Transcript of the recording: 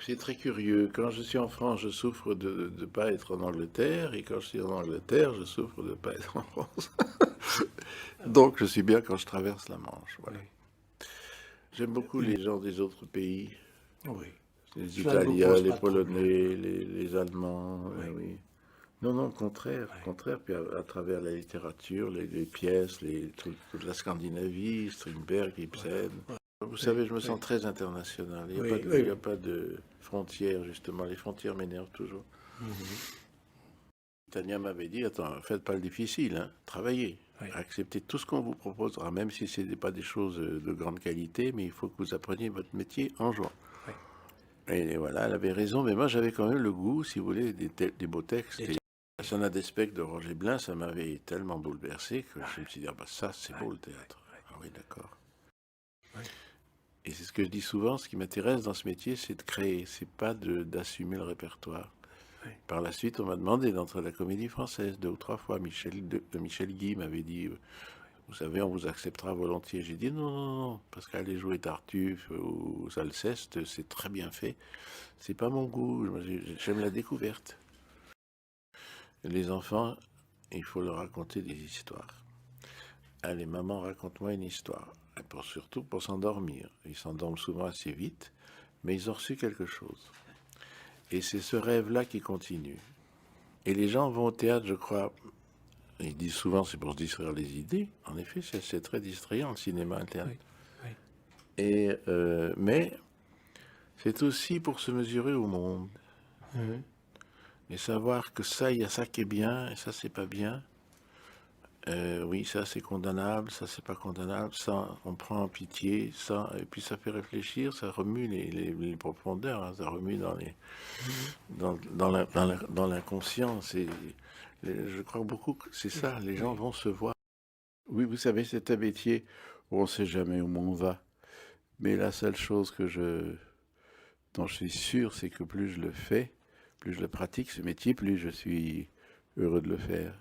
c'est très curieux. Quand je suis en France, je souffre de ne pas être en Angleterre, et quand je suis en Angleterre, je souffre de ne pas être en France. Donc, je suis bien quand je traverse la Manche. Voilà. Oui. J'aime beaucoup Une- les gens des autres pays, Oui. les Cela ne vous Italiens, pose les pas de problème. Polonais, les Allemands. Oui. Oui. Non, non, au contraire, Oui. contraire. Puis à travers la littérature, les pièces, toute la Scandinavie, Strindberg, Voilà. Ibsen. Voilà. Vous Oui. savez, je me Oui. sens très international. Oui. Il Oui. n'y a Oui. pas de frontières, justement. Les frontières m'énervent toujours. Mhm. Tania m'avait dit, attends, faites pas le difficile, hein, travaillez. Oui. Acceptez tout ce qu'on vous proposera, même si ce n'est pas des choses de grande qualité, mais il faut que vous appreniez votre métier en jouant. Oui. Et voilà, elle avait raison, mais moi j'avais quand même le goût, si vous voulez, des beaux textes. Des- Et la Sonate des spectres de Roger Blin, ça m'avait tellement bouleversé que Ah, je me suis dit, ah bah ça, c'est oui. beau le théâtre. Ah oui, d'accord. Oui. Et c'est ce que je dis souvent, ce qui m'intéresse dans ce métier, c'est de créer, c'est pas d'assumer le répertoire. Oui. Par la suite, on m'a demandé d'entrer à la Comédie Française 2 ou 3 fois. Michel Guy m'avait dit, vous savez, on vous acceptera volontiers. J'ai dit non, non, non, parce qu'aller jouer Tartuffe ou Alceste, c'est très bien fait. C'est pas mon goût. J'aime la découverte. Les enfants, il faut leur raconter des histoires. Allez, maman, raconte-moi une histoire. Et surtout pour s'endormir. Ils s'endorment souvent assez vite, mais ils ont reçu quelque chose. Et c'est ce rêve-là qui continue. Et les gens vont au théâtre, je crois. Ils disent souvent c'est pour se distraire les idées. En effet, c'est très distrayant le cinéma, le théâtre. Oui. Oui. Mais c'est aussi pour se mesurer au monde Mhm. et savoir que ça, il y a ça qui est bien et ça, c'est pas bien. Oui, ça, c'est condamnable, ça, c'est pas condamnable. Ça, on prend en pitié, ça, et puis ça fait réfléchir, ça remue les profondeurs, hein, ça remue Mhm. dans l'inconscient. Je crois beaucoup que c'est ça, les gens Oui. vont se voir. Oui, vous savez, c'est un métier où on ne sait jamais où on va. Mais la seule chose dont je suis sûr, c'est que plus je le fais, plus je le pratique, ce métier, plus je suis heureux de le faire.